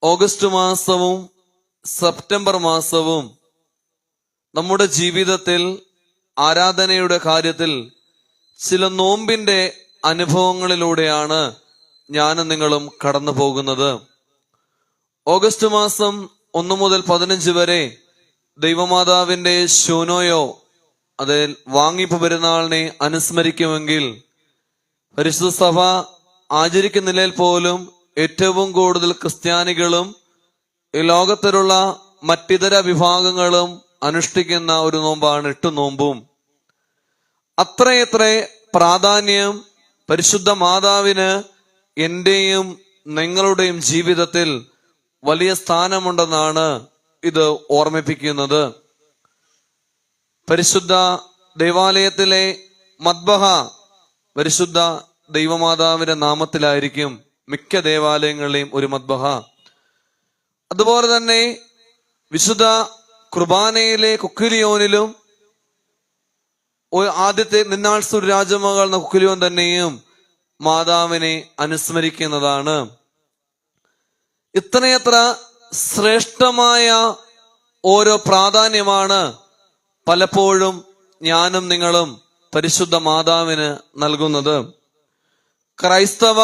August മാസവും September മാസവും നമ്മുടെ ജീവിതത്തിൽ ആരാധനയുടെ കാര്യത്തിൽ ചില നോമ്പിന്റെ അനുഭവങ്ങളിലൂടെയാണ് ഞാനും നിങ്ങളും കടന്നു പോകുന്നത്. ഓഗസ്റ്റ് മാസം 1 മുതൽ 15 വരെ ദൈവമാതാവിന്റെ ശൂനോയോ അതിൽ വാങ്ങിപ്പ് പെരുന്നാളിനെ അനുസ്മരിക്കുമെങ്കിൽ പരിശുദ്ധ സഭ ആചരിക്കുന്നില്ലേൽ പോലും ഏറ്റവും കൂടുതൽ ക്രിസ്ത്യാനികളും ഈ ലോകത്തിലുള്ള മറ്റിതര വിഭാഗങ്ങളും അനുഷ്ഠിക്കുന്ന ഒരു നോമ്പാണ് 8 നോമ്പും. അത്രയത്ര പ്രാധാന്യം പരിശുദ്ധ മാതാവിന് എന്റെയും നിങ്ങളുടെയും ജീവിതത്തിൽ വലിയ സ്ഥാനമുണ്ടെന്നാണ് ഇത് ഓർമ്മിപ്പിക്കുന്നത്. പരിശുദ്ധ ദേവാലയത്തിലെ മദ്ബഹ പരിശുദ്ധ ദൈവമാതാവിന്റെ നാമത്തിലായിരിക്കും മിക്ക ദേവാലയങ്ങളിലെയും ഒരു മദ്ബഹ. അതുപോലെ തന്നെ വിശുദ്ധ കുർബാനയിലെ കുക്കിലിയോനിലും ആദ്യത്തെ നിന്നാൾ സുരാജമകൾ എന്ന കുക്കിലിയോൻ തന്നെയും മാതാവിനെ അനുസ്മരിക്കുന്നതാണ്. ഇത്രയത്ര ശ്രേഷ്ഠമായ ഓരോ പ്രാധാന്യമാണ് പലപ്പോഴും ഞാനും നിങ്ങളും പരിശുദ്ധ മാതാവിന് നൽകുന്നത്. ക്രൈസ്തവ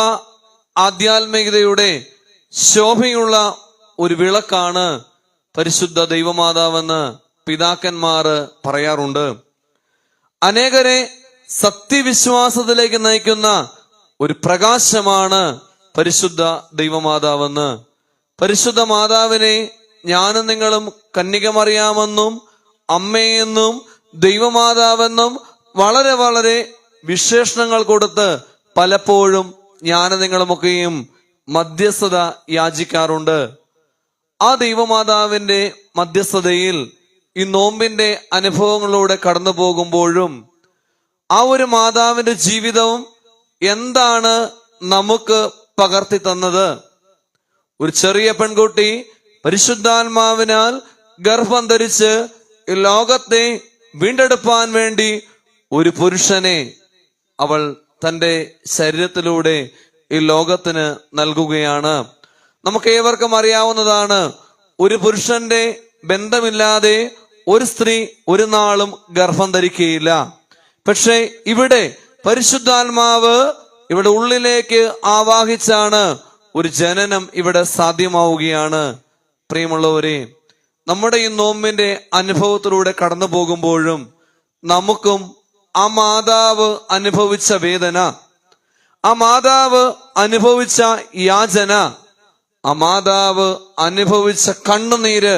ആധ്യാത്മികതയുടെ ശോഭയുള്ള ഒരു വിളക്കാണ് പരിശുദ്ധ ദൈവമാതാവെന്ന് പിതാക്കന്മാർ പറയാറുണ്ട്. അനേകരെ സത്യവിശ്വാസത്തിലേക്ക് നയിക്കുന്ന ഒരു പ്രകാശമാണ് പരിശുദ്ധ ദൈവമാതാവെന്ന്. പരിശുദ്ധ മാതാവിനെ ഞാനും നിങ്ങളും കന്യകമറിയാമെന്നും അമ്മയെന്നും ദൈവമാതാവെന്നും വളരെ വളരെ വിശേഷണങ്ങൾ കൊടുത്ത് പലപ്പോഴും ഞാനും നിങ്ങളുമൊക്കെയും മധ്യസ്ഥത യാചിക്കാറുണ്ട്. ആ ദൈവമാതാവിന്റെ മധ്യസ്ഥതയിൽ ഈ നോമ്പിന്റെ അനുഭവങ്ങളിലൂടെ കടന്നു പോകുമ്പോഴും ആ ഒരു മാതാവിന്റെ ജീവിതവും എന്താണ് നമുക്ക് പകർത്തി തന്നത്? ഒരു ചെറിയ പെൺകുട്ടി പരിശുദ്ധാത്മാവിനാൽ ഗർഭം ധരിച്ച് ഈ ലോകത്തെ വീണ്ടെടുപ്പാൻ വേണ്ടി ഒരു പുരുഷനെ അവൾ തന്റെ ശരീരത്തിലൂടെ ഈ ലോകത്തിന് നൽകുകയാണ്. നമുക്ക് ഏവർക്കും അറിയാവുന്നതാണ്, ഒരു പുരുഷന്റെ ബന്ധമില്ലാതെ ഒരു സ്ത്രീ ഒരു നാളും ഗർഭം ധരിക്കുകയില്ല. പക്ഷെ ഇവിടെ പരിശുദ്ധാത്മാവ് ഇവിടെ ഉള്ളിലേക്ക് ആവാഹിച്ചാണ് ഒരു ജനനം ഇവിടെ സാധ്യമാവുകയാണ്. പ്രിയമുള്ളവരെ, നമ്മുടെ ഈ നോമ്പിന്റെ അനുഭവത്തിലൂടെ കടന്നു പോകുമ്പോഴും നമുക്കും ആ മാതാവ് അനുഭവിച്ച വേദന, ആ മാതാവ് അനുഭവിച്ച യാചന, ആ മാതാവ് അനുഭവിച്ച കണ്ണുനീര്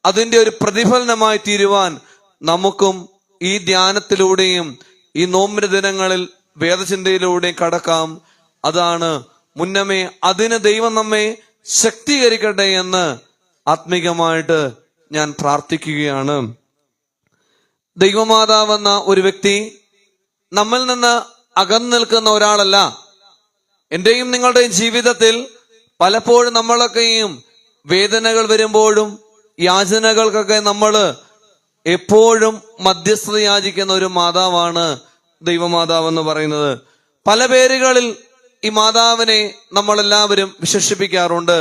അതിന്റെ ഒരു പ്രതിഫലനമായി തീരുവാൻ നമുക്കും ഈ ധ്യാനത്തിലൂടെയും ഈ നോമ്പിന്റെ ദിനങ്ങളിൽ വേദചിന്തയിലൂടെയും കടക്കാം. അതാണ് മുന്നമേ അതിന് ദൈവം നമ്മെ ശക്തീകരിക്കട്ടെ എന്ന് ആത്മീകമായിട്ട് ഞാൻ പ്രാർത്ഥിക്കുകയാണ്. ദൈവമാതാവെന്ന ഒരു വ്യക്തി നമ്മിൽ നിന്ന് അകന്നു നിൽക്കുന്ന ഒരാളല്ല. എന്റെയും നിങ്ങളുടെയും ജീവിതത്തിൽ പലപ്പോഴും നമ്മളൊക്കെയും വേദനകൾ വരുമ്പോഴും യാചനകൾക്കൊക്കെ നമ്മൾ എപ്പോഴും മധ്യസ്ഥത യാചിക്കുന്ന ഒരു മാതാവാണ് ദൈവമാതാവെന്ന് പറയുന്നത്. പല പേരുകളിൽ ഈ മാതാവിനെ നമ്മളെല്ലാവരും വിശേഷിപ്പിക്കാറുണ്ട്.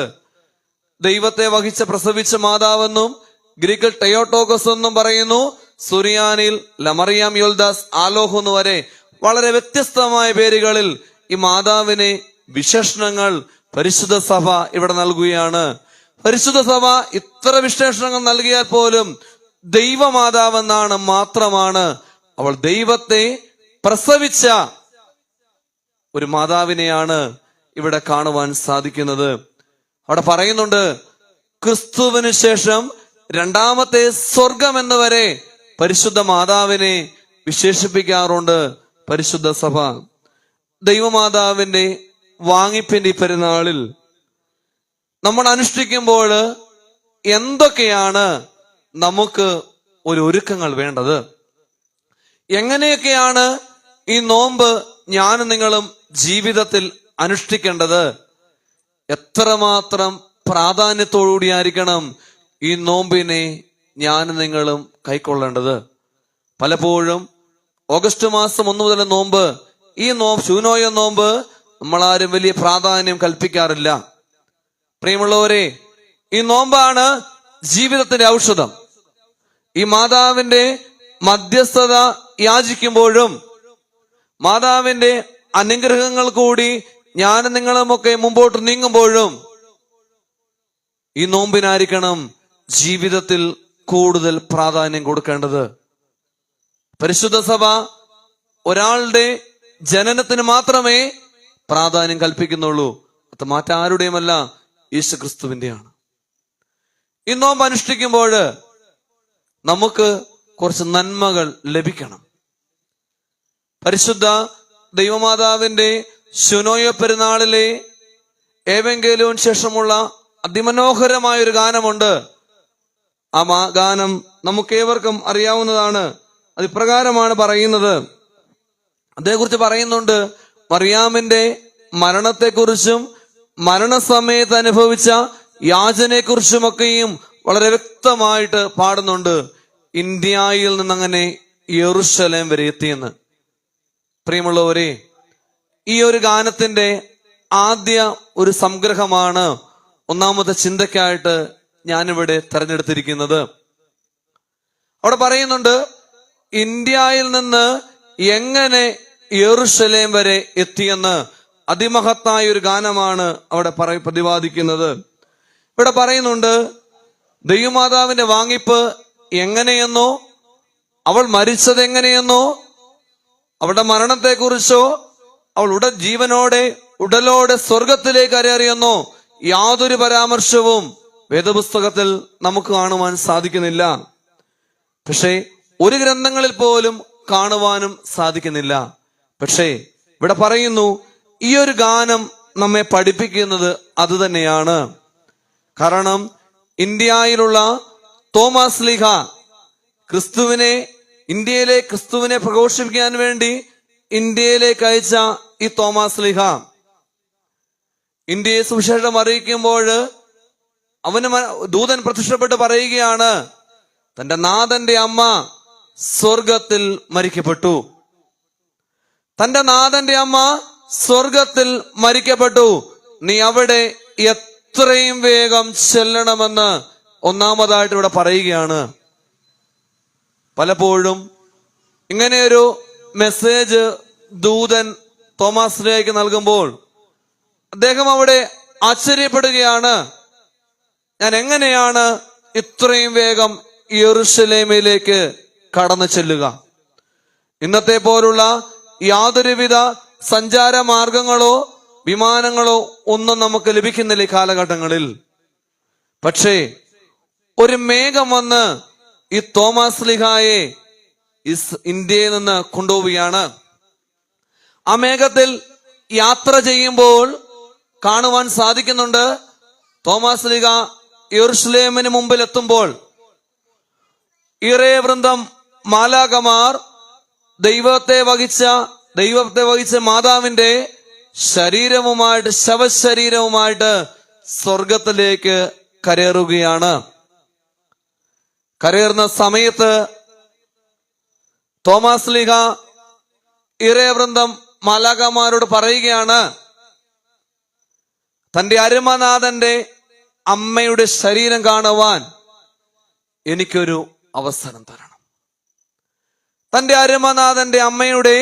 ദൈവത്തെ വഹിച്ച പ്രസവിച്ച മാതാവെന്നും ഗ്രീക്കിൽ ടെയോട്ടോക്കസ് എന്നും പറയുന്നു. സുറിയാനിൽ ലമറിയാം യോൽദാസ് ആലോഹ് എന്ന് വരെ വളരെ വ്യത്യസ്തമായ പേരുകളിൽ ഈ മാതാവിനെ വിശേഷണങ്ങൾ പരിശുദ്ധ സഭ ഇവിടെ നൽകുകയാണ്. പരിശുദ്ധ സഭ ഇത്ര വിശേഷണങ്ങൾ നൽകിയാൽ പോലും ദൈവമാതാവെന്നാണ് മാത്രമാണ്. അവൾ ദൈവത്തെ പ്രസവിച്ച ഒരു മാതാവിനെയാണ് ഇവിടെ കാണുവാൻ സാധിക്കുന്നത്. അവിടെ പറയുന്നുണ്ട്, ക്രിസ്തുവിന് ശേഷം രണ്ടാമത്തെ സ്വർഗം എന്ന് വരെ പരിശുദ്ധ മാതാവിനെ വിശേഷിപ്പിക്കാറുണ്ട് പരിശുദ്ധ സഭ. ദൈവമാതാവിന്റെ വാങ്ങിപ്പിന്റെ പെരുന്നാളിൽ നമ്മൾ അനുഷ്ഠിക്കുമ്പോൾ എന്തൊക്കെയാണ് നമുക്ക് ഒരു ഒരുക്കങ്ങൾ വേണ്ടത്? എങ്ങനെയൊക്കെയാണ് ഈ നോമ്പ് ഞാനും നിങ്ങളും ജീവിതത്തിൽ അനുഷ്ഠിക്കേണ്ടത്? എത്രമാത്രം പ്രാധാന്യത്തോടുകൂടിയായിരിക്കണം ഈ നോമ്പിനെ ഞാനും നിങ്ങളും കൈക്കൊള്ളേണ്ടത്? പലപ്പോഴും ഓഗസ്റ്റ് മാസം 1 മുതൽ നോമ്പ്, ഈ ശൂനോയ നോമ്പ് നമ്മളാരും വലിയ പ്രാധാന്യം കൽപ്പിക്കാറില്ല. പ്രിയമുള്ളവരെ, ഈ നോമ്പാണ് ജീവിതത്തിന്റെ ഔഷധം. ഈ മാതാവിന്റെ മധ്യസ്ഥത യാചിക്കുമ്പോഴും മാതാവിന്റെ അനുഗ്രഹങ്ങൾ കൂടി ഞാനും നിങ്ങളുമൊക്കെ മുമ്പോട്ട് നീങ്ങുമ്പോഴും ഈ നോമ്പിനായിരിക്കണം ജീവിതത്തിൽ കൂടുതൽ പ്രാധാന്യം കൊടുക്കേണ്ടത്. പരിശുദ്ധ സഭ ഒരാളുടെ ജനനത്തിന് മാത്രമേ പ്രാധാന്യം കൽപ്പിക്കുന്നുള്ളൂ. അത് മറ്റാരുടെയുമല്ല, യേശു ക്രിസ്തുവിന്റെയാണ്. ഈ നോമ്പ് അനുഷ്ഠിക്കുമ്പോൾ നമുക്ക് കുറച്ച് നന്മകൾ ലഭിക്കണം. പരിശുദ്ധ ദൈവമാതാവിന്റെ ശുനോയ പെരുന്നാളിലെ ഏവെങ്കേലും ശേഷമുള്ള അതിമനോഹരമായൊരു ഗാനമുണ്ട്. ആ ഗാനം നമുക്കേവർക്കും അറിയാവുന്നതാണ്. അത് ഇപ്രകാരമാണ് പറയുന്നത്. അതേക്കുറിച്ച് പറയുന്നുണ്ട്, മറിയാമിന്റെ മരണത്തെക്കുറിച്ചും മരണസമയത്ത് അനുഭവിച്ച യാചനയെക്കുറിച്ചുമൊക്കെയും വളരെ വ്യക്തമായിട്ട് പാടുന്നുണ്ട്. ഇന്ത്യയിൽ നിന്നങ്ങനെ യെരൂശലേം വരെ എത്തിയെന്ന്. പ്രിയമുള്ളവരെ, ഈ ഒരു ഗാനത്തിന്റെ ആദ്യ ഒരു സംഗ്രഹമാണ് ഒന്നാമത്തെ ചിന്തയ്ക്കായിട്ട് ഞാനിവിടെ തെരഞ്ഞെടുത്തിരിക്കുന്നത്. അവിടെ പറയുന്നുണ്ട്, ഇന്ത്യയിൽ നിന്ന് എങ്ങനെ യെരൂശലേം വരെ എത്തിയെന്ന്. അതിമഹത്തായ ഒരു ഗാനമാണ് അവിടെ പ്രതിപാദിക്കുന്നത്. ഇവിടെ പറയുന്നുണ്ട്, ദൈവമാതാവിന്റെ വാങ്ങിപ്പ് എങ്ങനെയെന്നോ അവൾ മരിച്ചത് എങ്ങനെയെന്നോ അവളുടെ മരണത്തെക്കുറിച്ചോ അവൾ ജീവനോടെ ഉടലോടെ സ്വർഗത്തിലേക്ക് കയറിയെന്നോ യാതൊരു പരാമർശവും വേദപുസ്തകത്തിൽ നമുക്ക് കാണുവാൻ സാധിക്കുന്നില്ല. പക്ഷേ ഒരു ഗ്രന്ഥങ്ങളിൽ പോലും കാണുവാനും സാധിക്കുന്നില്ല. പക്ഷേ ഇവിടെ പറയുന്നു, ഈ ഒരു ഗാനം നമ്മെ പഠിപ്പിക്കുന്നത് അത് തന്നെയാണ്. കാരണം ഇന്ത്യയിലുള്ള തോമസ് ലീഹ ക്രിസ്തുവിനെ പ്രഘോഷിപ്പിക്കാൻ വേണ്ടി ഇന്ത്യയിലേക്ക് അയച്ച ഈ തോമസ് ലീഹ ഇന്ത്യയെ സുവിശേഷം അറിയിക്കുമ്പോൾ അവന് ദൂതൻ പ്രത്യക്ഷപ്പെട്ട് പറയുകയാണ്, തന്റെ നാഥന്റെ അമ്മ സ്വർഗത്തിൽ മരിക്കപ്പെട്ടു. തന്റെ നാഥന്റെ അമ്മ സ്വർഗത്തിൽ മരിക്കപ്പെട്ടു. നീ അവിടെ എത്രയും വേഗം ചെല്ലണമെന്ന് ഒന്നാമതായിട്ട് ഇവിടെ പറയുകയാണ്. പലപ്പോഴും ഇങ്ങനെയൊരു മെസ്സേജ് ദൂതൻ തോമസിലേക്ക് നൽകുമ്പോൾ അദ്ദേഹം അവിടെ ആശ്ചര്യപ്പെടുകയാണ്, ഞാൻ എങ്ങനെയാണ് ഇത്രയും വേഗം യെരൂശലേമിലേക്ക് കടന്നു ചെല്ലുക? ഇന്നത്തെ പോലുള്ള യാതൊരുവിധ സഞ്ചാര മാർഗങ്ങളോ വിമാനങ്ങളോ ഒന്നും നമുക്ക് ലഭിക്കുന്നില്ല ഈ കാലഘട്ടങ്ങളിൽ. പക്ഷേ ഒരു മേഘം വന്ന് ഈ തോമസ് ലീഹായെ ഇന്ത്യയിൽ നിന്ന് കൊണ്ടുപോവുകയാണ്. ആ മേഘത്തിൽ യാത്ര ചെയ്യുമ്പോൾ കാണുവാൻ സാധിക്കുന്നുണ്ട്, തോമസ് ലീഹ യെരൂശലേമിന് മുമ്പിൽ എത്തുമ്പോൾ ഇറേവൃന്ദം മാലാഖമാർ ദൈവത്തെ വഹിച്ച മാതാവിന്റെ ശവശരീരവുമായിട്ട് സ്വർഗത്തിലേക്ക് കരേറുകയാണ്. കരേറുന്ന സമയത്ത് തോമസ് ലീഹ ഇറേവൃന്ദം മാലാഖമാരോട് പറയുകയാണ്, തന്റെ അരുമനാഥന്റെ അമ്മയുടെ ശരീരം കാണുവാൻ എനിക്കൊരു അവസരം തരണം. തന്റെ അരുമനാഥന്റെ അമ്മയുടെ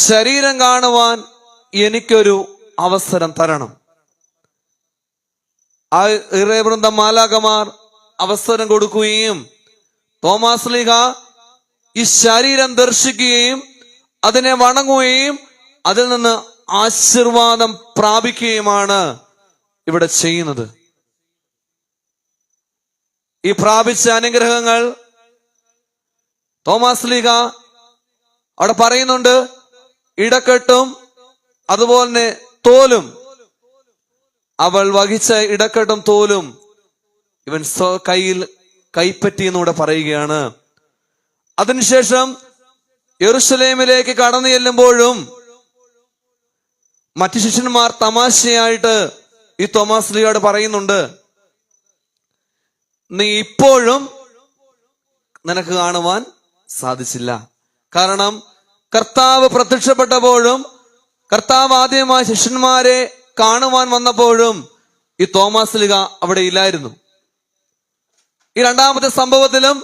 ശരീരം കാണുവാൻ എനിക്കൊരു അവസരം തരണം. ആ ഇറേവൃന്ദം മാലാഖമാർ അവസരം കൊടുക്കുകയും തോമസ് ലീഹ ഈ ശരീരം ദർശിക്കുകയും അതിനെ വണങ്ങുകയും അതിൽ നിന്ന് ആശീർവാദം പ്രാപിക്കുകയുമാണ് ഇവിടെ ചെയ്യുന്നത്. ഈ പ്രാപിച്ച അനുഗ്രഹങ്ങൾ തോമസ് ലീഹ അവിടെ പറയുന്നുണ്ട്, ഇടക്കെട്ടും അതുപോലെ തന്നെ തോലും, അവൾ വഹിച്ച ഇടക്കെട്ടും തോലും ഇവൻ കയ്യിൽ കൈപ്പറ്റി എന്നൂടെ പറയുകയാണ്. അതിനുശേഷം യെരൂശലേമിലേക്ക് കടന്നു ചെല്ലുമ്പോഴും മറ്റു ശിഷ്യന്മാർ തമാശയായിട്ട് ഈ തോമസ് ലീഹയോട് പറയുന്നുണ്ട്, നീ ഇപ്പോഴും നിനക്ക് കാണുവാൻ സാധിച്ചില്ല. കാരണം കർത്താവ് പ്രത്യക്ഷപ്പെട്ടപ്പോഴും കർത്താവ് ആദ്യമായി ശിഷ്യന്മാരെ കാണുവാൻ വന്നപ്പോഴും ഈ തോമാസ് ലീഗ അവിടെ ഇല്ലായിരുന്നു. ഈ രണ്ടാമത്തെ സംഭവത്തിലും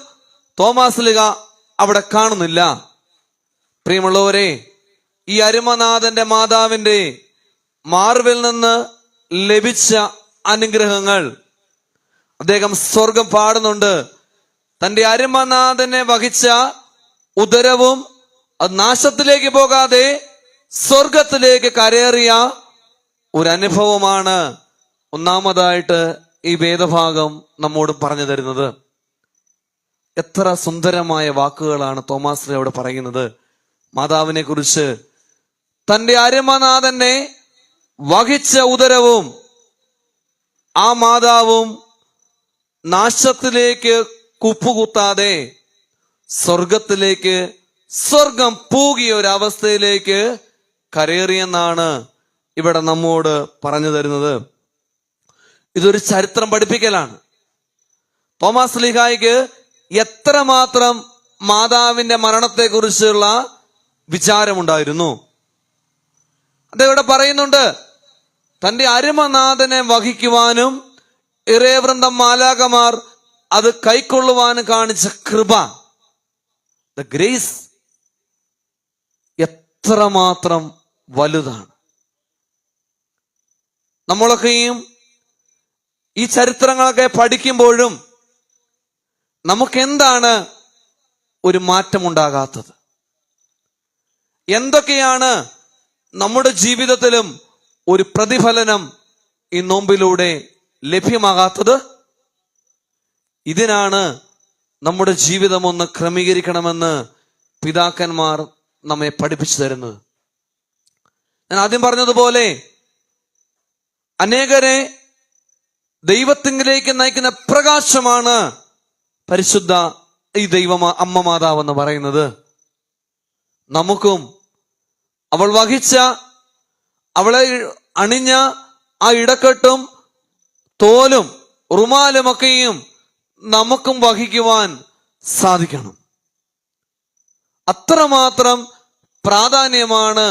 തോമാസ് ലീഗ അവിടെ കാണുന്നില്ല. പ്രിയമുള്ളവരെ, ഈ അരുമനാഥന്റെ മാതാവിന്റെ മാർവിൽ നിന്ന് ലഭിച്ച അനുഗ്രഹങ്ങൾ അദ്ദേഹം സ്വർഗം പാടുന്നുണ്ട്. തന്റെ അരുമനാഥനെ വഹിച്ച ഉദരവും അത് നാശത്തിലേക്ക് പോകാതെ സ്വർഗത്തിലേക്ക് കരേറിയ ഒരു അനുഭവമാണ് ഒന്നാമതായിട്ട് ഈ വേദഭാഗം നമ്മോട് പറഞ്ഞു തരുന്നത്. എത്ര സുന്ദരമായ വാക്കുകളാണ് തോമാസ് ലീഗ അവിടെ പറയുന്നത്. മാതാവിനെ കുറിച്ച് തന്റെ അരുമനാഥനെ വഹിച്ച ഉദരവും ആ മാതാവും നാശത്തിലേക്ക് കുപ്പുകുത്താതെ സ്വർഗത്തിലേക്ക് സ്വർഗം പൂകിയ ഒരവസ്ഥയിലേക്ക് കരേറിയെന്നാണ് ഇവിടെ നമ്മോട് പറഞ്ഞു തരുന്നത്. ഇതൊരു ചരിത്രം പഠിപ്പിക്കലാണ്. തോമാസ് ലീഗായ്ക്ക് എത്രമാത്രം മാതാവിന്റെ മരണത്തെക്കുറിച്ചുള്ള വിചാരമുണ്ടായിരുന്നു. അദ്ദേഹം ഇവിടെ പറയുന്നുണ്ട്, തന്റെ അരുമനാഥനെ വഹിക്കുവാനും ഇറേവൃന്ദം മാലാകമാർ അത് കൈക്കൊള്ളുവാനും കാണിച്ച കൃപ, ദ ഗ്രേസ് എത്രമാത്രം വലുതാണ്. നമ്മളൊക്കെയും ഈ ചരിത്രങ്ങളൊക്കെ പഠിക്കുമ്പോഴും നമുക്കെന്താണ് ഒരു മാറ്റമുണ്ടാകാത്തത്? എന്തൊക്കെയാണ് നമ്മുടെ ജീവിതത്തിലും ഒരു പ്രതിഫലനം ഈ നോമ്പിലൂടെ ലഭ്യമാകാത്തത്? ഇതിനാണ് നമ്മുടെ ജീവിതം ഒന്ന് ക്രമീകരിക്കണമെന്ന് പിതാക്കന്മാർ നമ്മെ പഠിപ്പിച്ചു തരുന്നത്. ഞാൻ ആദ്യം പറഞ്ഞതുപോലെ അനേകരെ ദൈവത്തിങ്കിലേക്ക് നയിക്കുന്ന പ്രകാശമാണ് പരിശുദ്ധ ഈ അമ്മ മാതാവ് എന്ന് പറയുന്നത്. നമുക്കും അവൾ വഹിച്ച, അവളെ അണിഞ്ഞ ആ ഇടക്കെട്ടും തോലും റുമാലുമൊക്കെയും നമുക്കും വഹിക്കുവാൻ സാധിക്കണം. അത്രമാത്രം പ്രാധാന്യമാണ്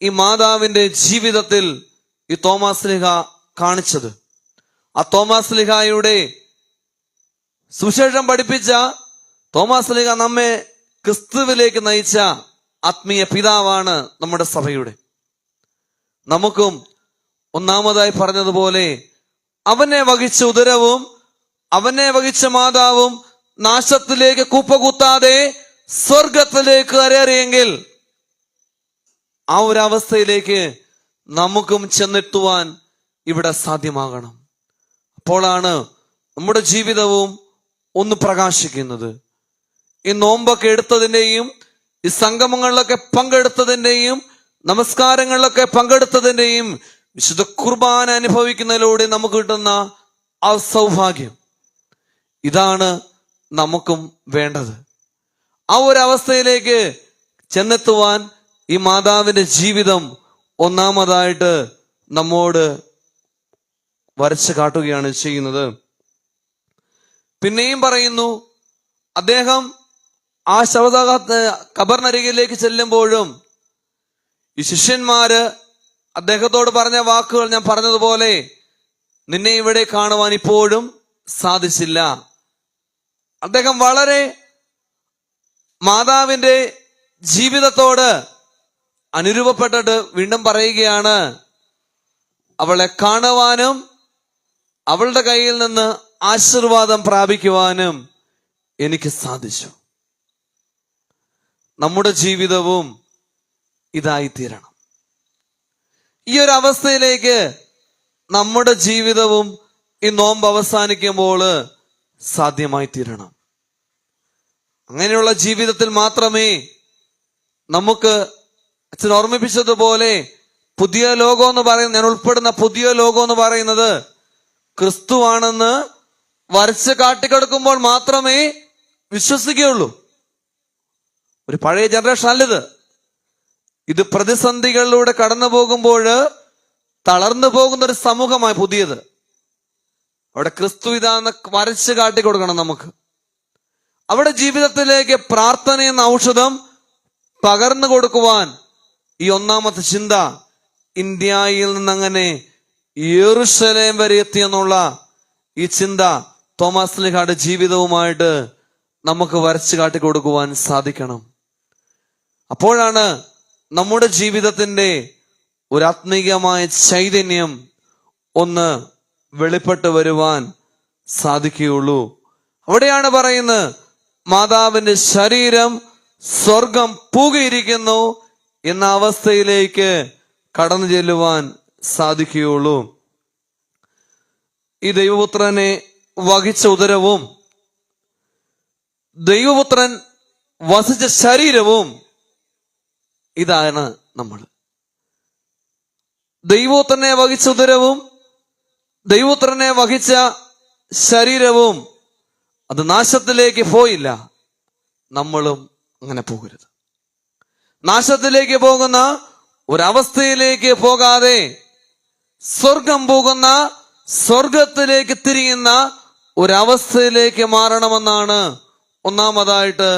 ഈ മാതാവിന്റെ ജീവിതത്തിൽ ഈ തോമാസ് ലീഗ കാണിച്ചത്. ആ തോമാസ് ലീഗയുടെ സുവിശേഷം പഠിപ്പിച്ച തോമാസ് ലീഗ നമ്മെ ക്രിസ്തുവിലേക്ക് നയിച്ച ആത്മീയ പിതാവാണ് നമ്മുടെ സഭയുടെ. നമുക്കും ഒന്നാമതായി പറഞ്ഞതുപോലെ അവനെ വഹിച്ച ഉദരവും അവനെ വഹിച്ച മാതാവും നാശത്തിലേക്ക് കുപ്പകുത്താതെ സ്വർഗത്തിലേക്ക് കരേറിയെങ്കിൽ ആ ഒരു അവസ്ഥയിലേക്ക് നമുക്കും ചെന്നെത്തുവാൻ ഇവിടെ സാധ്യമാകണം. അപ്പോഴാണ് നമ്മുടെ ജീവിതവും ഒന്ന് പ്രകാശിക്കുന്നത്. ഈ നോമ്പൊക്കെ എടുത്തതിൻ്റെയും ഈ സംഗമങ്ങളിലൊക്കെ പങ്കെടുത്തതിൻ്റെയും നമസ്കാരങ്ങളിലൊക്കെ പങ്കെടുത്തതിൻ്റെയും വിശുദ്ധ കുർബാന അനുഭവിക്കുന്നതിലൂടെ നമുക്ക് കിട്ടുന്ന ആ സൗഭാഗ്യം, ഇതാണ് നമുക്കും വേണ്ടത്. ആ ഒരു അവസ്ഥയിലേക്ക് ചെന്നെത്തുവാൻ ഈ മാതാവിന്റെ ജീവിതം ഒന്നാമതായിട്ട് നമ്മോട് വരച്ചു കാട്ടുകയാണ് ചെയ്യുന്നത്. പിന്നെയും പറയുന്നു, അദ്ദേഹം ആ ഖബറിനരികിലേക്ക് ചെല്ലുമ്പോഴും ഈ ശിഷ്യന്മാര് അദ്ദേഹത്തോട് പറഞ്ഞ വാക്കുകൾ ഞാൻ പറഞ്ഞതുപോലെ, നിന്നെ ഇവിടെ കാണുവാൻ ഇപ്പോഴും സാധിച്ചില്ല. അദ്ദേഹം വളരെ മാതാവിന്റെ ജീവിതത്തോട് അനുരൂപപ്പെട്ടിട്ട് വീണ്ടും പറയുകയാണ്, അവളെ കാണുവാനും അവളുടെ കയ്യിൽ നിന്ന് ആശീർവാദം പ്രാപിക്കുവാനും എനിക്ക് സാധിച്ചു. നമ്മുടെ ജീവിതവും ഇതായിത്തീരണം. ഈ ഒരു അവസ്ഥയിലേക്ക് നമ്മുടെ ജീവിതവും ഈ നോമ്പ് അവസാനിക്കുമ്പോൾ സാധ്യമായി തീരണം. അങ്ങനെയുള്ള ജീവിതത്തിൽ മാത്രമേ നമുക്ക് അച്ഛൻ ഓർമ്മിപ്പിച്ചതുപോലെ പുതിയ ലോകം എന്ന് പറയുന്നത്, ഞാൻ ഉൾപ്പെടുന്ന പുതിയ ലോകം എന്ന് പറയുന്നത് ക്രിസ്തുവാണെന്ന് വരച്ച് കാട്ടിക്കൊടുക്കുമ്പോൾ മാത്രമേ വിശ്വസിക്കുകയുള്ളൂ. ഒരു പഴയ ജനറേഷൻ അല്ലിത്. ഇത് പ്രതിസന്ധികളിലൂടെ കടന്നു പോകുമ്പോൾ തളർന്നു പോകുന്ന ഒരു സമൂഹമായി പുതിയത്. അവിടെ ക്രിസ്തു ഇതാന്ന് വരച്ച് കാട്ടിക്കൊടുക്കണം നമുക്ക്. അവിടെ ജീവിതത്തിലേക്ക് പ്രാർത്ഥന എന്ന ഔഷധം പകർന്നു കൊടുക്കുവാൻ ഈ ഒന്നാമത്തെ ചിന്ത ഇന്ത്യയിൽ നിന്നങ്ങനെ യെരൂശലേം വരെ എത്തിയെന്നുള്ള ഈ ചിന്ത തോമസ് സ്ലീഹായുടെ ജീവിതവുമായിട്ട് നമുക്ക് വരച്ചു കാട്ടിക്കൊടുക്കുവാൻ സാധിക്കണം. അപ്പോഴാണ് നമ്മുടെ ജീവിതത്തിന്റെ ഒരു ആത്മീയമായ ചൈതന്യം ഒന്ന് വെളിപ്പെട്ട് വരുവാൻ സാധിക്കുകയുള്ളൂ. അവിടെയാണ് പറയുന്നത്, മാതാവിന്റെ ശരീരം സ്വർഗം പൂകിയിരിക്കുന്നു എന്ന അവസ്ഥയിലേക്ക് കടന്നു ചെല്ലുവാൻ സാധിക്കുകയുള്ളൂ. ഈ ദൈവപുത്രനെ വഹിച്ച ഉദരവും ദൈവപുത്രൻ വസിച്ച ശരീരവും ഇതാണ് നമ്മൾ. ദൈവപുത്രനെ വഹിച്ച ഉദരവും ദൈവപുത്രനെ വഹിച്ച ശരീരവും അത് നാശത്തിലേക്ക് പോയില്ല. നമ്മളും അങ്ങനെ പോകരുത്. നാശത്തിലേക്ക് പോകുന്ന ഒരവസ്ഥയിലേക്ക് പോകാതെ സ്വർഗം പോകുന്ന, സ്വർഗത്തിലേക്ക് തിരിയുന്ന ഒരവസ്ഥയിലേക്ക് മാറണമെന്നാണ് ഒന്നാമതായിട്ട്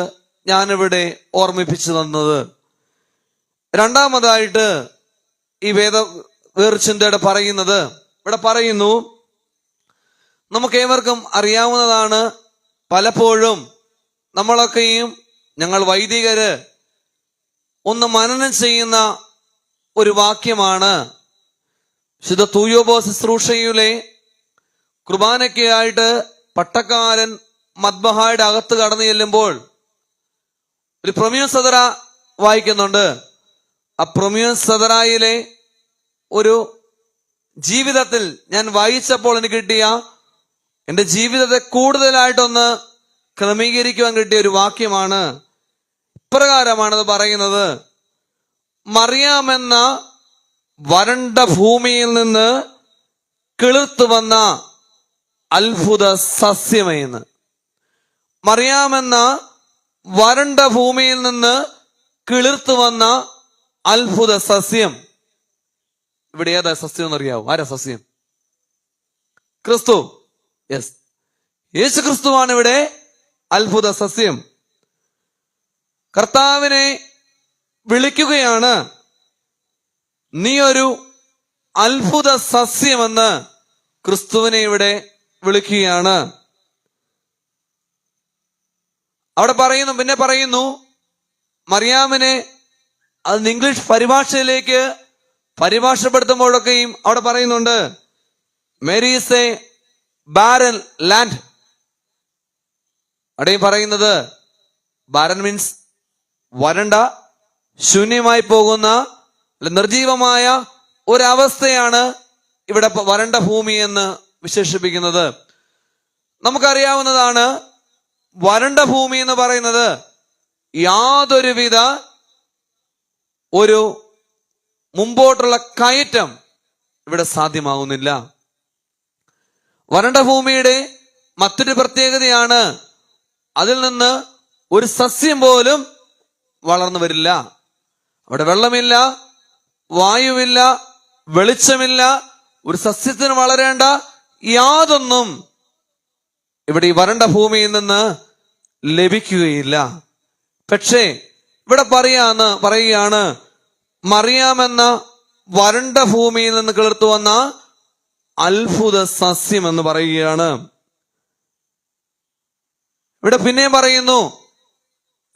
ഞാനിവിടെ ഓർമ്മിപ്പിച്ചു തന്നത്. രണ്ടാമതായിട്ട് ഈ വേർചിന്തയുടെ പറയുന്നത്, ഇവിടെ പറയുന്നു, നമുക്ക് ഏവർക്കും അറിയാവുന്നതാണ്, പലപ്പോഴും നമ്മളൊക്കെയും ഞങ്ങൾ വൈദികര് ഒന്ന് മനനം ചെയ്യുന്ന ഒരു വാക്യമാണ് വിശുദ്ധ തൂയോബോ ശുശ്രൂഷയിലെ കുർബാനയ്ക്കായിട്ട് പട്ടക്കാരൻ മദ്ബഹായുടെ അകത്ത് കടന്നു ചെല്ലുമ്പോൾ ഒരു പ്രൊമ്യൂൻ സദറ വായിക്കുന്നുണ്ട്. ആ പ്രൊമ്യൂൻ സദറായിലെ ഒരു ജീവിതത്തിൽ ഞാൻ വായിച്ചപ്പോൾ എനിക്ക് കിട്ടിയ, എന്റെ ജീവിതത്തെ കൂടുതലായിട്ടൊന്ന് ക്രമീകരിക്കുവാൻ കിട്ടിയ ഒരു വാക്യമാണ്. ഇപ്രകാരമാണത് പറയുന്നത്: മറിയാമെന്ന വരണ്ട ഭൂമിയിൽ നിന്ന് കിളിർത്തു വന്ന അത്ഭുത സസ്യമെന്ന്. മറിയാമെന്ന വരണ്ട ഭൂമിയിൽ നിന്ന് കിളിർത്തു വന്ന അത്ഭുത സസ്യം. ഇവിടെ ഏതാ സസ്യം എന്നറിയാവോ? ആരാ സസ്യം? ക്രിസ്തു. യെസ്, യേശു ക്രിസ്തുവാണ് ഇവിടെ അത്ഭുത സസ്യം. കർത്താവിനെ വിളിക്കുകയാണ്, നീ ഒരു അത്ഭുത സസ്യമെന്ന് ക്രിസ്തുവിനെ ഇവിടെ വിളിക്കുകയാണ്. അവിടെ പറയുന്നു, പിന്നെ പറയുന്നു, മറിയാമിനെ അത് ഇംഗ്ലീഷ് പരിഭാഷയിലേക്ക് പരിഭാഷപ്പെടുത്തുമ്പോഴൊക്കെയും അവിടെ പറയുന്നുണ്ട്, Mary is a barren land. അവിടെയും പറയുന്നത് ബാരൻ മീൻസ് വരണ്ട, ശൂന്യമായി പോകുന്ന, നിർജീവമായ ഒരവസ്ഥയാണ് ഇവിടെ വരണ്ട ഭൂമി എന്ന് വിശേഷിപ്പിക്കുന്നത്. നമുക്കറിയാവുന്നതാണ്, വരണ്ട ഭൂമി എന്ന് പറയുന്നത് യാതൊരുവിധ ഒരു മുമ്പോട്ടുള്ള കയറ്റം ഇവിടെ സാധ്യമാകുന്നില്ല. വരണ്ട ഭൂമിയുടെ മറ്റൊരു പ്രത്യേകതയാണ്, അതിൽ നിന്ന് ഒരു സസ്യം പോലും വളർന്നു വരില്ല. അവിടെ വെള്ളമില്ല, വായുവില്ല, വെളിച്ചമില്ല, ഒരു സസ്യത്തിന് വളരേണ്ട യാതൊന്നും ഇവിടെ ഈ വരണ്ട ഭൂമിയിൽ നിന്ന് ലഭിക്കുകയില്ല. പക്ഷേ ഇവിടെ പറയുകയാണ്, മറിയാമെന്ന വരണ്ട ഭൂമിയിൽ നിന്ന് കിളിർത്തു വന്ന അത്ഭുത സസ്യം എന്ന് പറയുകയാണ്. ഇവിടെ പിന്നെയും പറയുന്നു,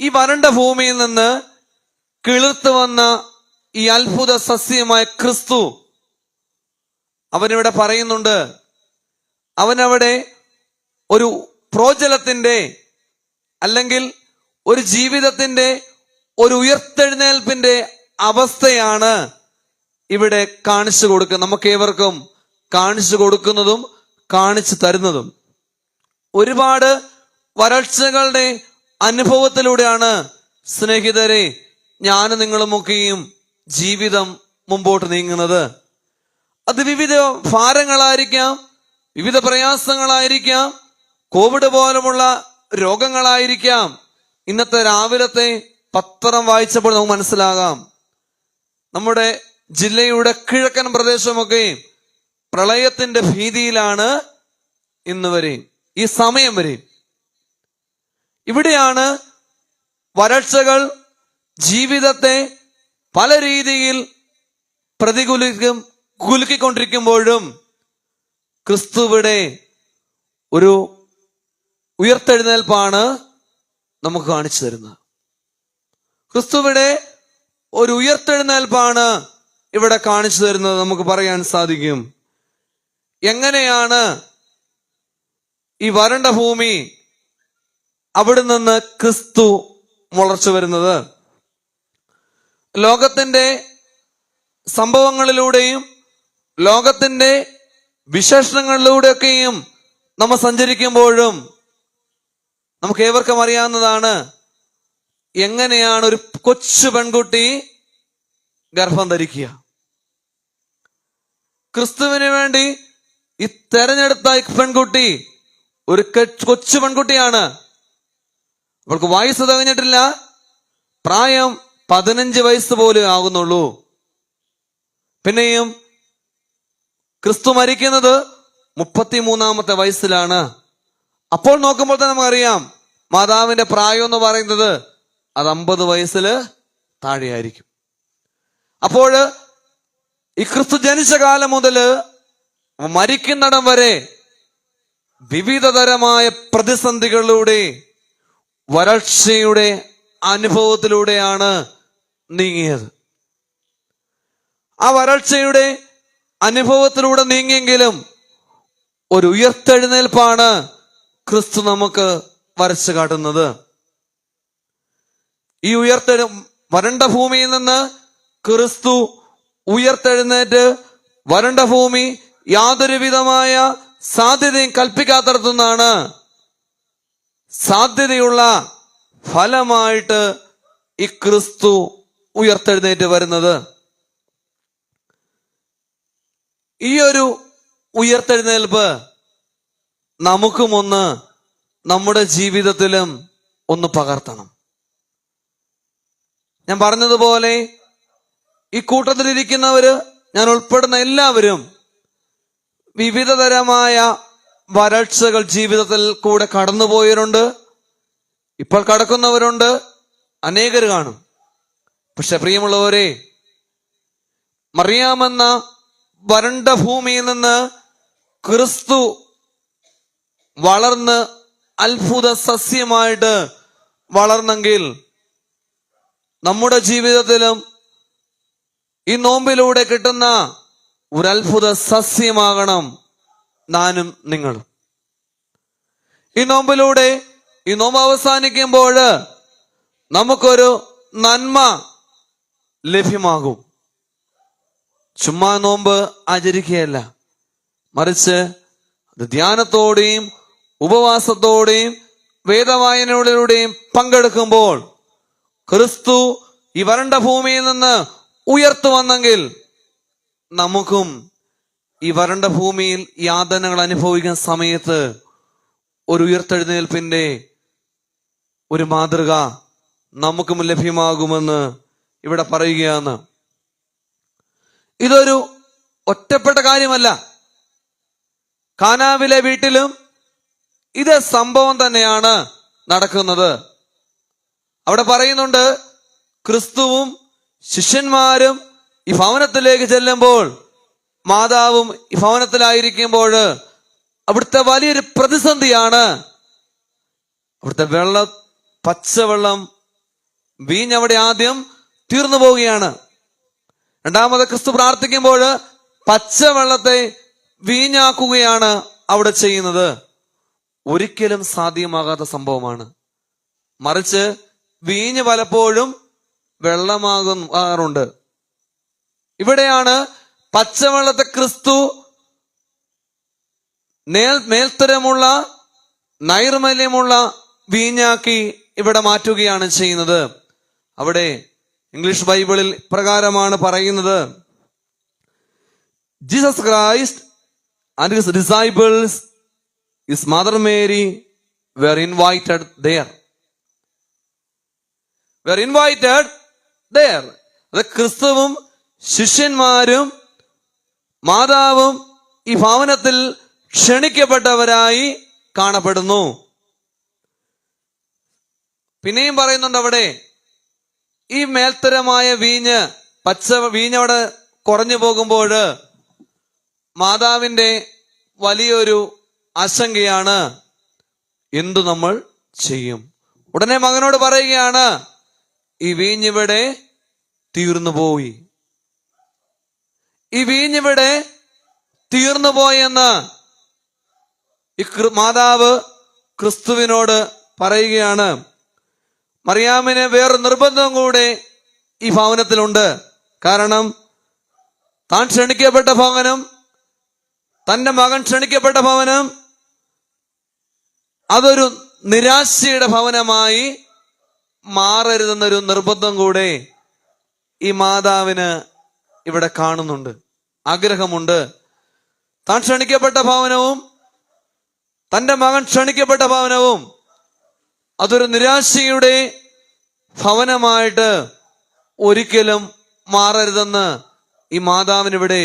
ഈ വരണ്ട ഭൂമിയിൽ നിന്ന് കിളിർത്തു വന്ന ഈ അത്ഭുത സസ്യമായ ക്രിസ്തു, അവനിവിടെ പറയുന്നുണ്ട്, അവനവിടെ ഒരു പ്രോജ്വലത്തിന്റെ അല്ലെങ്കിൽ ഒരു ജീവിതത്തിന്റെ ഒരു ഉയർത്തെഴുന്നേൽപ്പിന്റെ അവസ്ഥയാണ് ഇവിടെ കാണിച്ചു കൊടുക്കുക, നമുക്ക് ഏവർക്കും കാണിച്ചു കൊടുക്കുന്നതും കാണിച്ചു തരുന്നതും. ഒരുപാട് വരൾച്ചകളുടെ അനുഭവത്തിലൂടെയാണ് സ്നേഹിതരെ ഞാനും നിങ്ങളുമൊക്കെയും ജീവിതം മുമ്പോട്ട് നീങ്ങുന്നത്. അത് വിവിധ ഭാരങ്ങളായിരിക്കാം, വിവിധ പ്രയാസങ്ങളായിരിക്കാം, കോവിഡ് പോലുമുള്ള രോഗങ്ങളായിരിക്കാം. ഇന്നത്തെ രാവിലത്തെ പത്രം വായിച്ചപ്പോൾ നമുക്ക് മനസ്സിലാകാം, നമ്മുടെ ജില്ലയുടെ കിഴക്കൻ പ്രദേശമൊക്കെ പ്രളയത്തിന്റെ ഭീതിയിലാണ് ഇന്ന് വരെ, ഈ സമയം വരെ. ഇവിടെയാണ് വരൾച്ചകൾ ജീവിതത്തെ പല രീതിയിൽ പ്രതികൂലിക്കും കുലുക്കിക്കൊണ്ടിരിക്കുമ്പോഴും ക്രിസ്തുവിടെ ഒരു ഉയർത്തെഴുന്നേൽപ്പാണ് നമുക്ക് കാണിച്ചു തരുന്നത്. ക്രിസ്തുവിടെ ഒരു ഉയർത്തെഴുന്നേൽപ്പാണ് ഇവിടെ കാണിച്ചു തരുന്നത്. നമുക്ക് പറയാൻ സാധിക്കും. എങ്ങനെയാണ് ഈ വരണ്ട ഭൂമി അവിടെ നിന്ന് ക്രിസ്തു വളർച്ച വരുന്നത്? ലോകത്തിന്റെ സംഭവങ്ങളിലൂടെയും ലോകത്തിന്റെ വിശേഷണങ്ങളിലൂടെയൊക്കെയും നമ്മൾ സഞ്ചരിക്കുമ്പോഴും നമുക്ക് ഏവർക്കും അറിയാവുന്നതാണ് എങ്ങനെയാണ് ഒരു കൊച്ചു പെൺകുട്ടി ഗർഭം ധരിക്കുക. ക്രിസ്തുവിന് വേണ്ടി ഈ തെരഞ്ഞെടുത്ത പെൺകുട്ടി ഒരു കൊച്ചു പെൺകുട്ടിയാണ്. അവൾക്ക് വയസ്സ് തികഞ്ഞിട്ടില്ല. പ്രായം 15 വയസ്സ് പോലും ആകുന്നുള്ളൂ. പിന്നെയും ക്രിസ്തു മരിക്കുന്നത് 33-ാമത്തെ വയസ്സിലാണ്. അപ്പോൾ നോക്കുമ്പോൾ തന്നെ നമുക്കറിയാം മാതാവിന്റെ പ്രായം എന്ന് പറയുന്നത് അത് 50 വയസ്സിൽ താഴെയായിരിക്കും. അപ്പോൾ ഈ ക്രിസ്തു ജനിച്ച കാലം മുതൽ മരിക്കുന്നിടം വരെ വിവിധതരമായ പ്രതിസന്ധികളിലൂടെ വരൾച്ചയുടെ അനുഭവത്തിലൂടെയാണ് നീങ്ങിയത്. ആ വരൾച്ചയുടെ അനുഭവത്തിലൂടെ നീങ്ങിയെങ്കിലും ഒരു ഉയർത്തെഴുന്നേൽപ്പാണ് ക്രിസ്തു നമുക്ക് വരച്ചു കാട്ടുന്നത്. ഈ വരണ്ട ഭൂമിയിൽ നിന്ന് ക്രിസ്തു ഉയർത്തെഴുന്നേറ്റ് വരണ്ട ഭൂമി യാതൊരു വിധമായ സാധ്യതയും കൽപ്പിക്കാത്തടത്തുനിന്നാണ് സാധ്യതയുള്ള ഫലമായിട്ട് ഈ ക്രിസ്തു ഉയർത്തെഴുന്നേറ്റ് വരുന്നത്. ഈ ഒരു ഉയർത്തെഴുന്നേൽപ്പ് നമുക്കും നമ്മുടെ ജീവിതത്തിലും ഒന്ന് പകർത്തണം. ഞാൻ പറഞ്ഞതുപോലെ ഈ കൂട്ടത്തിലിരിക്കുന്നവര്, ഞാൻ ഉൾപ്പെടുന്ന എല്ലാവരും വിവിധതരമായ വരൾച്ചകൾ ജീവിതത്തിൽ കൂടെ കടന്നുപോയവരുണ്ട്, ഇപ്പോൾ കടക്കുന്നവരുണ്ട്, അനേകർ കാണും. പക്ഷെ പ്രിയമുള്ളവരെ, മറിയാമെന്ന വരണ്ട ഭൂമിയിൽ നിന്ന് ക്രിസ്തു വളർന്ന് അത്ഭുത സസ്യമായിട്ട് വളർന്നെങ്കിൽ നമ്മുടെ ജീവിതത്തിലും ഈ നോമ്പിലൂടെ കിട്ടുന്ന ഒരു അത്ഭുത സസ്യമാകണം ഞാനും നിങ്ങളും. ഈ നോമ്പിലൂടെ ഈ നോമ്പ് അവസാനിക്കുമ്പോൾ നമുക്കൊരു നന്മ ലഭ്യമാകും. ചുമ്മാ നോമ്പ് ആചരിക്കുകയല്ല, മറിച്ച് അത് ധ്യാനത്തോടെയും ഉപവാസത്തോടെയും വേദവായനയോടെയും പങ്കെടുക്കുമ്പോൾ ക്രിസ്തു ഈ വരണ്ട ഭൂമിയിൽ നിന്ന് ഉയർത്തു വന്നെങ്കിൽ നമുക്കും ഈ വരണ്ട ഭൂമിയിൽ യാതനകൾ അനുഭവിക്കുന്ന സമയത്ത് ഒരു ഉയർത്തെഴുന്നേൽപ്പിന്റെ ഒരു മാതൃക നമുക്കും ലഭ്യമാകുമെന്ന് ഇവിടെ പറയുകയാണ്. ഇതൊരു ഒറ്റപ്പെട്ട കാര്യമല്ല. കാനാവിലെ വീട്ടിലും ഇത് സംഭവം തന്നെയാണ് നടക്കുന്നത്. അവിടെ പറയുന്നുണ്ട്, ക്രിസ്തുവും ശിഷ്യന്മാരും ഈ ഭവനത്തിലേക്ക് ചെല്ലുമ്പോൾ, മാതാവും ഈ ഭവനത്തിലായിരിക്കുമ്പോൾ അവിടുത്തെ വലിയൊരു പ്രതിസന്ധിയാണ്. അവിടുത്തെ പച്ചവെള്ളം വീഞ്ഞവിടെ ആദ്യം തീർന്നു പോവുകയാണ്. രണ്ടാമത് ക്രിസ്തു പ്രാർത്ഥിക്കുമ്പോൾ പച്ചവെള്ളത്തെ വീഞ്ഞാക്കുകയാണ് അവിടെ ചെയ്യുന്നത്. ഒരിക്കലും സാധ്യമാകാത്ത സംഭവമാണ്. മറിച്ച് വീഞ്ഞ് പലപ്പോഴും വെള്ളമാകാറുണ്ട്. ഇവിടെയാണ് പച്ചവെള്ളത്തെ ക്രിസ്തു മേൽത്തരമുള്ള നൈർമല്യമുള്ള വീഞ്ഞാക്കി ഇവിടെ മാറ്റുകയാണ് ചെയ്യുന്നത്. അവിടെ ഇംഗ്ലീഷ് ബൈബിളിൽ പ്രകാരമാണ് പറയുന്നത്, Jesus Christ and his disciples, his mother Mary were invited there. അത് ക്രിസ്തുവും ശിഷ്യന്മാരും മാതാവും ഈ ഭവനത്തിൽ ക്ഷണിക്കപ്പെട്ടവരായി കാണപ്പെടുന്നു. പിന്നെയും പറയുന്നുണ്ട് അവിടെ, ഈ മേൽത്തരമായ വീഞ്ഞ്, പച്ച വീഞ്ഞ് അവിടെ കുറഞ്ഞു പോകുമ്പോൾ മാതാവിന്റെ വലിയൊരു ആശങ്കയാണ്, എന്തു നമ്മൾ ചെയ്യും? ഉടനെ മകനോട് പറയുകയാണ്, ഈ വീഞ്ഞിവിടെ തീർന്നുപോയി, ഈ വീഞ്ഞിവിടെ തീർന്നുപോയെന്ന് ഈ മാതാവ് ക്രിസ്തുവിനോട് പറയുകയാണ്. മറിയാമിന് വേറെ നിർബന്ധം കൂടെ ഈ ഭവനത്തിലുണ്ട്. കാരണം താൻ ക്ഷണിക്കപ്പെട്ട ഭവനം, തന്റെ മകൻ ക്ഷണിക്കപ്പെട്ട ഭവനം, അതൊരു നിരാശയുടെ ഭവനമായി മാറരുതെന്നൊരു നിർബന്ധം കൂടെ ഈ മാതാവിന് ഇവിടെ കാണുന്നുണ്ട്, ആഗ്രഹമുണ്ട്. താൻ ക്ഷണിക്കപ്പെട്ട ഭവനവും തന്റെ മകൻ ക്ഷണിക്കപ്പെട്ട ഭവനവും അതൊരു നിരാശയുടെ ഭവനമായിട്ട് ഒരിക്കലും മാറരുതെന്ന് ഈ മാതാവിനിവിടെ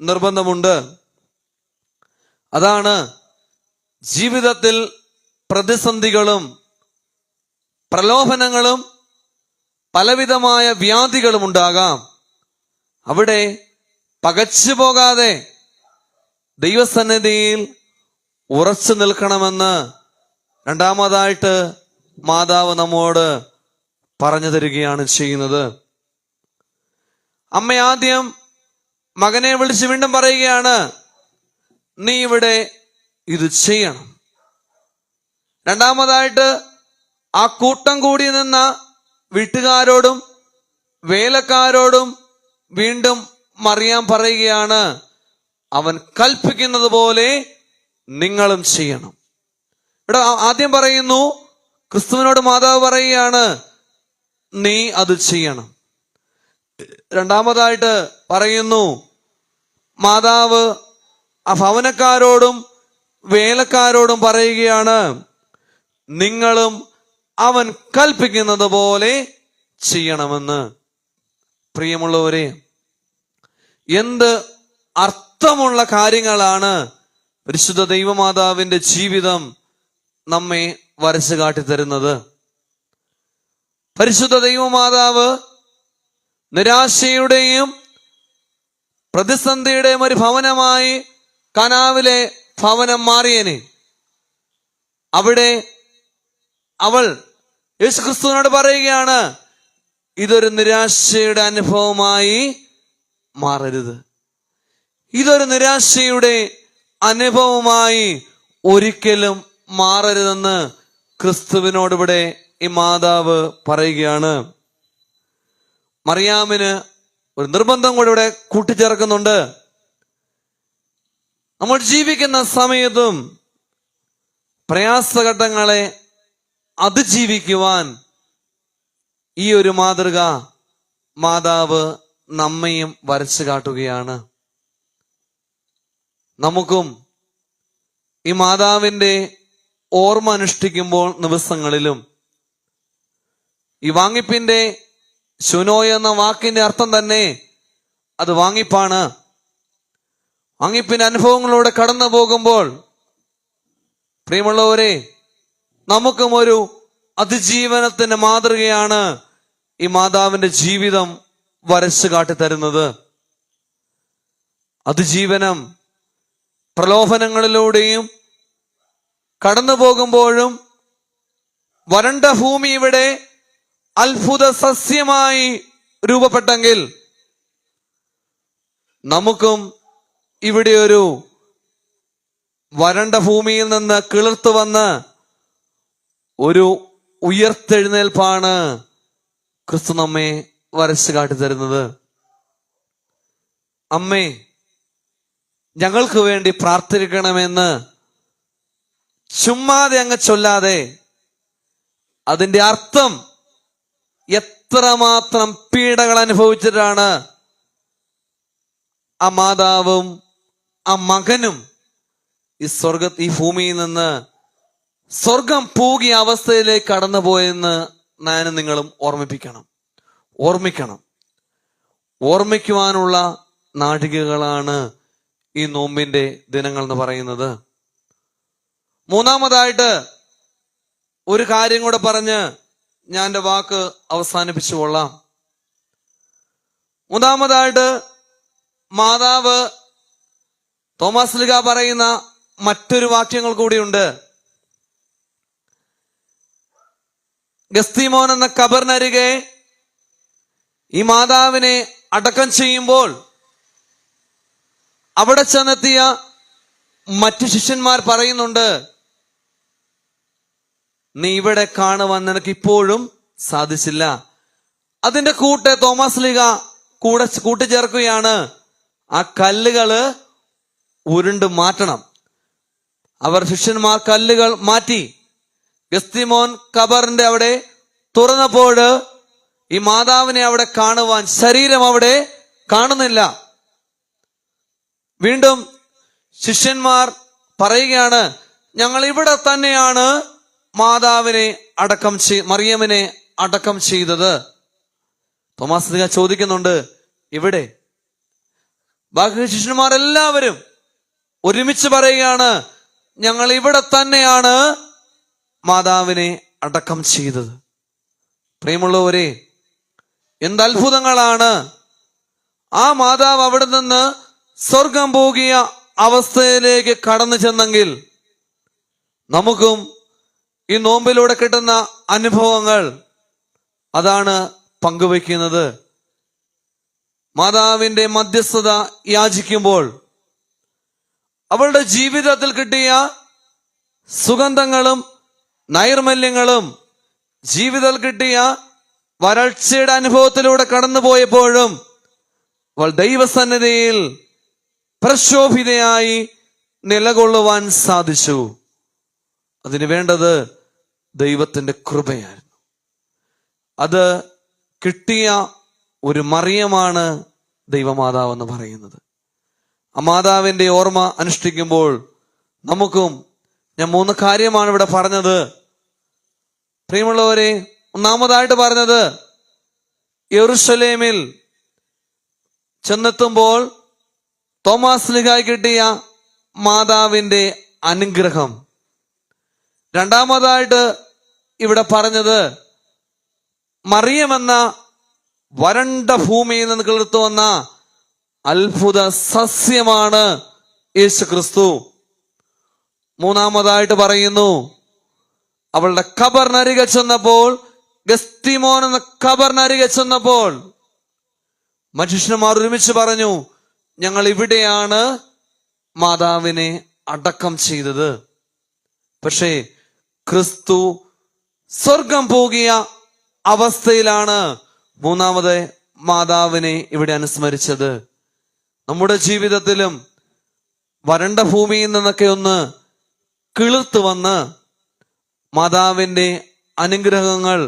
നിർബന്ധമുണ്ട്. അതാണ് ജീവിതത്തിൽ പ്രതിസന്ധികളും പ്രലോഭനങ്ങളും പലവിധമായ വ്യാധികളും ഉണ്ടാകാം. അവിടെ പകച്ചു പോകാതെ ദൈവസന്നിധിയിൽ ഉറച്ചു നിൽക്കണമെന്ന് രണ്ടാമതായിട്ട് മാതാവ് നമ്മോട് പറഞ്ഞു തരികയാണ് ചെയ്യുന്നത്. അമ്മ ആദ്യം മകനെ വിളിച്ച് വീണ്ടും പറയുകയാണ്, നീ ഇവിടെ ഇത് ചെയ്യണം. രണ്ടാമതായിട്ട് ആ കൂട്ടം കൂടി നിന്ന വീട്ടുകാരോടും വേലക്കാരോടും വീണ്ടും മറിയാം പറയുകയാണ്, അവൻ കൽപ്പിക്കുന്നത് പോലെ നിങ്ങളും ചെയ്യണം. ഇവിടെ ആദ്യം പറയുന്നു, ക്രിസ്തുവിനോട് മാതാവ് പറയുകയാണ്, നീ അത് ചെയ്യണം. രണ്ടാമതായിട്ട് പറയുന്നു, മാതാവ് ആ ഭവനക്കാരോടും വേലക്കാരോടും പറയുകയാണ്, നിങ്ങളും അവൻ കൽപ്പിക്കുന്നത് പോലെ ചെയ്യണമെന്ന്. പ്രിയമുള്ളവരെ, എന്ത് അർത്ഥമുള്ള കാര്യങ്ങളാണ് പരിശുദ്ധ ദൈവമാതാവിന്റെ ജീവിതം നമ്മെ വരച്ചു കാട്ടിത്തരുന്നത്. പരിശുദ്ധ ദൈവമാതാവ് നിരാശയുടെയും പ്രതിസന്ധിയുടെയും ഒരു ഭവനമായി കനാവിലെ ഭവനം മാറിയനെ, അവിടെ അവൾ യേശുക്രിസ്തുവിനോട് പറയുകയാണ്, ഇതൊരു നിരാശയുടെ അനുഭവമായി മാറരുത്, ഇതൊരു നിരാശയുടെ അനുഭവമായി ഒരിക്കലും മാറരുതെന്ന് ക്രിസ്തുവിനോട് ഇവിടെ ഈ മാതാവ് പറയുകയാണ്. മറിയാമിന് ഒരു നിർബന്ധം കൂടെ ഇവിടെ കൂട്ടിച്ചേർക്കുന്നുണ്ട്. നമ്മൾ ജീവിക്കുന്ന സമയത്തും പ്രയാസഘട്ടങ്ങളെ അതിജീവിക്കുവാൻ ഈ ഒരു മാതൃക മാതാവ് നമ്മയും വരച്ചു കാട്ടുകയാണ്. നമുക്കും ഈ മാതാവിന്റെ ഓർമ്മ അനുഷ്ഠിക്കുമ്പോൾ ദിവസങ്ങളിലും ഈ വാങ്ങിപ്പിന്റെ ശുനോയ് എന്ന വാക്കിന്റെ അർത്ഥം തന്നെ അത് വാങ്ങിപ്പാണ്. വാങ്ങിപ്പിന്റെ അനുഭവങ്ങളിലൂടെ കടന്നു പോകുമ്പോൾ പ്രിയമുള്ളവരെ, നമുക്കും ഒരു അതിജീവനത്തിന്റെ മാതൃകയാണ് ഈ മാതാവിന്റെ ജീവിതം വരച്ചു കാട്ടിത്തരുന്നത്. അതിജീവനം പ്രലോഭനങ്ങളിലൂടെയും കടന്നു പോകുമ്പോഴും വരണ്ട ഭൂമി ഇവിടെ അത്ഭുത സസ്യമായി രൂപപ്പെട്ടെങ്കിൽ നമുക്കും ഇവിടെ ഒരു വരണ്ട ഭൂമിയിൽ നിന്ന് കിളിർത്തു വന്ന് ഒരു ഉയർത്തെഴുന്നേൽപ്പാണ് ക്രിസ്തു നമ്മെ വരച്ചു കാട്ടിത്തരുന്നത്. അമ്മേ, ഞങ്ങൾക്ക് വേണ്ടി പ്രാർത്ഥിക്കണമെന്ന് ചുമ്മാതെ അങ്ങ് ചൊല്ലാതെ അതിന്റെ അർത്ഥം എത്രമാത്രം പീഡകൾ അനുഭവിച്ചിട്ടാണ് ആ മാതാവും ആ മകനും ഈ ഭൂമിയിൽ നിന്ന് സ്വർഗം പൂകിയ അവസ്ഥയിലേക്ക് കടന്നുപോയെന്ന് ഞാനും നിങ്ങളും ഓർമ്മിക്കണം. ഓർമ്മിക്കുവാനുള്ള നാഴികകളാണ് ഈ നോമ്പിന്റെ ദിനങ്ങൾ എന്ന് പറയുന്നത്. മൂന്നാമതായിട്ട് ഒരു കാര്യം കൂടെ പറഞ്ഞ് ഞാൻ എൻ്റെ വാക്ക് അവസാനിപ്പിച്ചു കൊള്ളാം. മൂന്നാമതായിട്ട് മാതാവ് തോമസ് ലീഗ പറയുന്ന മറ്റൊരു വാക്യങ്ങൾ കൂടിയുണ്ട്. ഗസ്തിമോൻ എന്ന ഖബറിനരികെ ഈ മാതാവിനെ അടക്കം ചെയ്യുമ്പോൾ അവിടെ ചെന്നെത്തിയ മറ്റു ശിഷ്യന്മാർ പറയുന്നുണ്ട്, നീ ഇവിടെ കാണുവാൻ നിനക്ക് ഇപ്പോഴും സാധിച്ചില്ല. അതിന്റെ കൂടെ തോമസ് ലീഗ കൂട്ടിച്ചേർക്കുകയാണ്, ആ കല്ലുകള് ഉരുണ്ട് മാറ്റണം. അവർ ശിഷ്യന്മാർ കല്ലുകൾ മാറ്റി. ഗസ്തിമോൻ ഖബറിന്റെ അവിടെ തുറന്നപ്പോൾ ഈ മാതാവിനെ അവിടെ കാണുവാൻ, ശരീരം അവിടെ കാണുന്നില്ല. വീണ്ടും ശിഷ്യന്മാർ പറയുകയാണ്, ഞങ്ങൾ ഇവിടെ തന്നെയാണ് മാതാവിനെ മറിയമിനെ അടക്കം ചെയ്തത്. തോമസ് ലീഗ ചോദിക്കുന്നുണ്ട്, ഇവിടെ? ബാക്കി ശിഷ്യന്മാർ എല്ലാവരും ഒരുമിച്ച് പറയുകയാണ്, ഞങ്ങൾ ഇവിടെ തന്നെയാണ് മാതാവിനെ അടക്കം ചെയ്തത്. പ്രിയമുള്ളവരെ, എന്ത് അത്ഭുതങ്ങളാണ്! ആ മാതാവ് അവിടെ നിന്ന് സ്വർഗം പോകിയ അവസ്ഥയിലേക്ക് കടന്നു ചെന്നെങ്കിൽ നമുക്കും ഈ നോമ്പിലൂടെ കിട്ടുന്ന അനുഭവങ്ങൾ അതാണ് പങ്കുവയ്ക്കുന്നത്. മാതാവിന്റെ മധ്യസ്ഥത യാചിക്കുമ്പോൾ അവളുടെ ജീവിതത്തിൽ കിട്ടിയ സുഗന്ധങ്ങളും നൈർമല്യങ്ങളും, ജീവിതത്തിൽ കിട്ടിയ വരൾച്ചയുടെ അനുഭവത്തിലൂടെ കടന്നുപോയപ്പോഴും അവൾ ദൈവസന്നിധിയിൽ പ്രക്ഷോഭിതയായി നിലകൊള്ളുവാൻ സാധിച്ചു. അതിന് വേണ്ടത് ദൈവത്തിന്റെ കൃപയായിരുന്നു. അത് കിട്ടിയ ഒരു മറിയമാണ് ദൈവമാതാവ് എന്ന് പറയുന്നത്. ആ മാതാവിന്റെ ഓർമ്മ അനുഷ്ഠിക്കുമ്പോൾ നമുക്കും, ഞാൻ 3 കാര്യമാണ് ഇവിടെ പറഞ്ഞത്. പ്രിയമുള്ളവരെ, ഒന്നാമതായിട്ട് പറഞ്ഞത്, യെരൂശലേമിൽ ചെന്നെത്തുമ്പോൾ തോമസ് ലീഗായി കിട്ടിയ മാതാവിന്റെ അനുഗ്രഹം. രണ്ടാമതായിട്ട് ഇവിടെ പറഞ്ഞത്, മറിയമെന്ന വരണ്ട ഭൂമിയിൽ നിന്ന് കിളിർത്തു വന്ന അത്ഭുത സസ്യമാണ് യേശു ക്രിസ്തു. മൂന്നാമതായിട്ട് പറയുന്നു, അവളുടെ ഖബറിനരികെ ചെന്നപ്പോൾ, ഗസ്തിമോൻ എന്ന ഖബറിനരികെ ചെന്നപ്പോൾ മനുഷ്യന്മാർ ഒരുമിച്ച് പറഞ്ഞു, ഞങ്ങൾ ഇവിടെയാണ് മാതാവിനെ അടക്കം ചെയ്തത്. പക്ഷേ ക്രിസ്തു സ്വർഗം പോകിയ അവസ്ഥയിലാണ് മൂന്നാമത് മാതാവിനെ ഇവിടെ അനുസ്മരിച്ചത്. നമ്മുടെ ജീവിതത്തിലും വരണ്ട ഭൂമിയിൽ നിന്നൊക്കെ ഒന്ന് കിളിർത്ത് വന്ന് മാതാവിന്റെ അനുഗ്രഹങ്ങൾ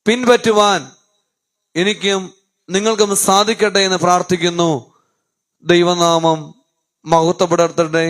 പിൻപറ്റുവാൻ എനിക്കും നിങ്ങൾക്കും സാധിക്കട്ടെ എന്ന് പ്രാർത്ഥിക്കുന്നു. ദൈവനാമം മഹത്വപ്പെടട്ടെ.